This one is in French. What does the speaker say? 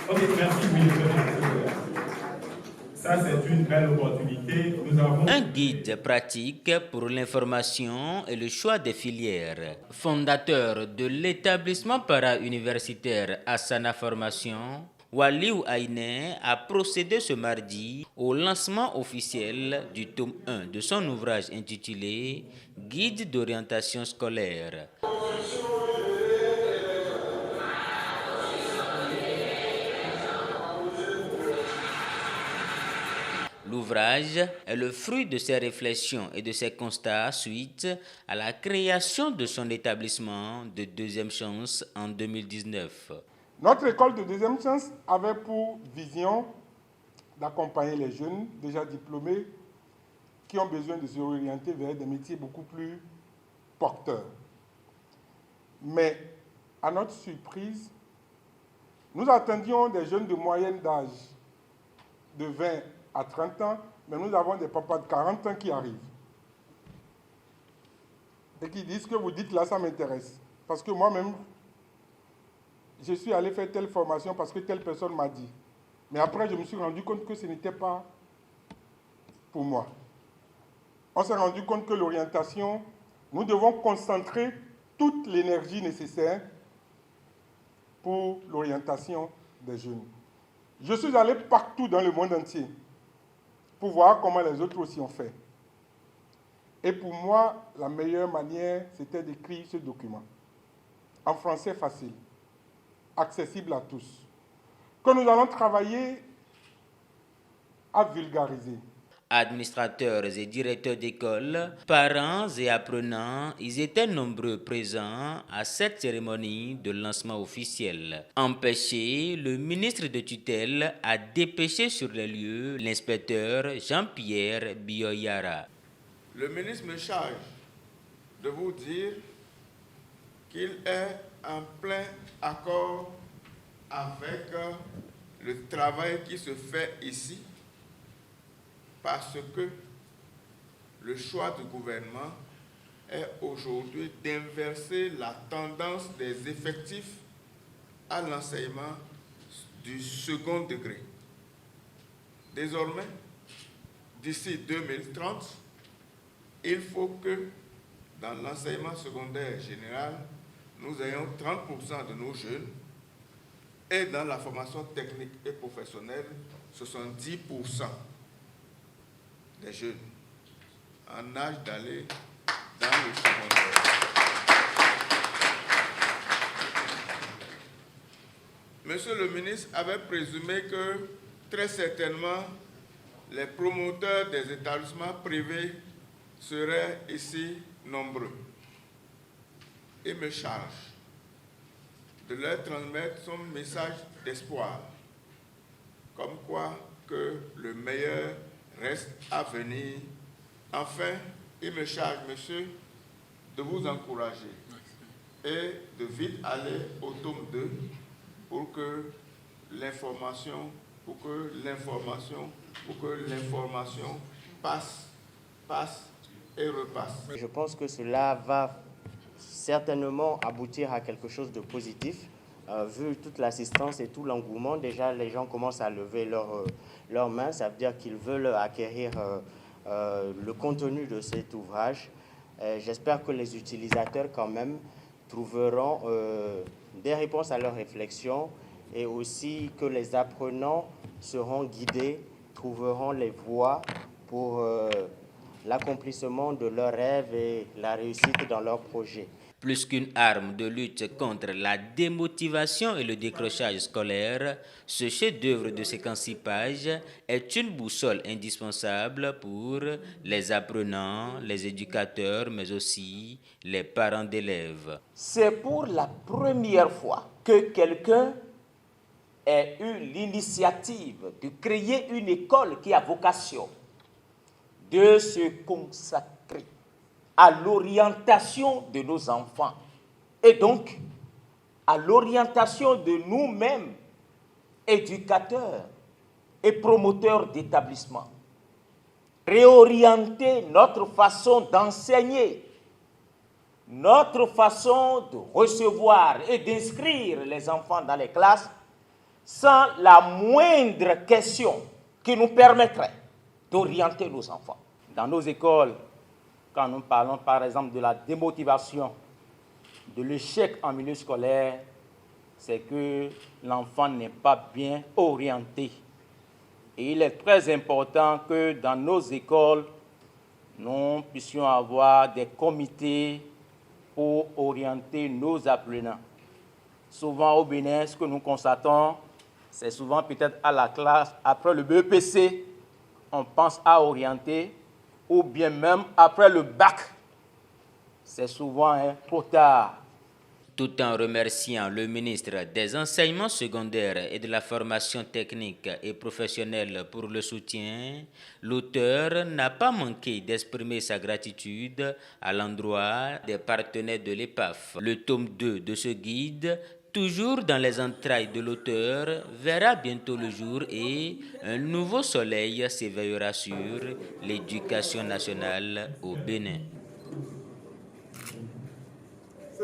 Ok, merci, ministre. Ça, c'est une belle opportunité. Nous avons un guide pratique pour l'information et le choix des filières. Fondateur de l'établissement para-universitaire Asana Formation, Waliou Aïné a procédé ce mardi au lancement officiel du tome 1 de son ouvrage intitulé Guide d'orientation scolaire. L'ouvrage est le fruit de ses réflexions et de ses constats suite à la création de son établissement de deuxième chance en 2019. Notre école de deuxième chance avait pour vision d'accompagner les jeunes déjà diplômés qui ont besoin de se réorienter vers des métiers beaucoup plus porteurs. Mais à notre surprise, nous attendions des jeunes de moyenne d'âge de 20 à 30 ans, mais nous avons des papas de 40 ans qui arrivent et qui disent que vous dites là, ça m'intéresse. Parce que moi-même, je suis allé faire telle formation parce que telle personne m'a dit. Mais après, je me suis rendu compte que ce n'était pas pour moi. On s'est rendu compte que l'orientation, nous devons concentrer toute l'énergie nécessaire pour l'orientation des jeunes. Je suis allé partout dans le monde entier pour voir comment les autres aussi ont fait. Et pour moi, la meilleure manière, c'était d'écrire ce document en français facile, accessible à tous, que nous allons travailler à vulgariser. Administrateurs et directeurs d'école, parents et apprenants, ils étaient nombreux présents à cette cérémonie de lancement officiel. Empêché, le ministre de tutelle a dépêché sur les lieux l'inspecteur Jean-Pierre Bioyara. Le ministre me charge de vous dire qu'il est en plein accord avec le travail qui se fait ici, parce que le choix du gouvernement est aujourd'hui d'inverser la tendance des effectifs à l'enseignement du second degré. Désormais, d'ici 2030, il faut que dans l'enseignement secondaire général, nous ayons 30% de nos jeunes et dans la formation technique et professionnelle, 70% des jeunes en âge d'aller dans le secondaire. Monsieur le ministre avait présumé que très certainement les promoteurs des établissements privés seraient ici nombreux. Il me charge de leur transmettre son message d'espoir, comme quoi que le meilleur reste à venir. Enfin, il me charge, monsieur, de vous encourager et de vite aller au tome 2 pour que l'information passe et repasse. Je pense que cela va certainement aboutir à quelque chose de positif. Vu toute l'assistance et tout l'engouement, déjà les gens commencent à lever leurs mains. Ça veut dire qu'ils veulent acquérir le contenu de cet ouvrage. J'espère que les utilisateurs quand même trouveront des réponses à leurs réflexions et aussi que les apprenants seront guidés, trouveront les voies pour l'accomplissement de leurs rêves et la réussite dans leurs projets. Plus qu'une arme de lutte contre la démotivation et le décrochage scolaire, ce chef-d'œuvre de 56 pages est une boussole indispensable pour les apprenants, les éducateurs, mais aussi les parents d'élèves. C'est pour la première fois que quelqu'un ait eu l'initiative de créer une école qui a vocation de se consacrer à l'orientation de nos enfants et donc à l'orientation de nous-mêmes, éducateurs et promoteurs d'établissements. Réorienter notre façon d'enseigner, notre façon de recevoir et d'inscrire les enfants dans les classes, sans la moindre question qui nous permettrait d'orienter nos enfants. Dans nos écoles, quand nous parlons par exemple de la démotivation, de l'échec en milieu scolaire, c'est que l'enfant n'est pas bien orienté. Et il est très important que dans nos écoles, nous puissions avoir des comités pour orienter nos apprenants. Souvent au Bénin, ce que nous constatons, c'est souvent peut-être à la classe, après le BEPC, on pense à orienter, ou bien même après le bac, c'est souvent trop tard. Tout en remerciant le ministre des Enseignements secondaires et de la formation technique et professionnelle pour le soutien, l'auteur n'a pas manqué d'exprimer sa gratitude à l'endroit des partenaires de l'EPAF. Le tome 2 de ce guide, toujours dans les entrailles de l'auteur, verra bientôt le jour et un nouveau soleil s'éveillera sur l'éducation nationale au Bénin.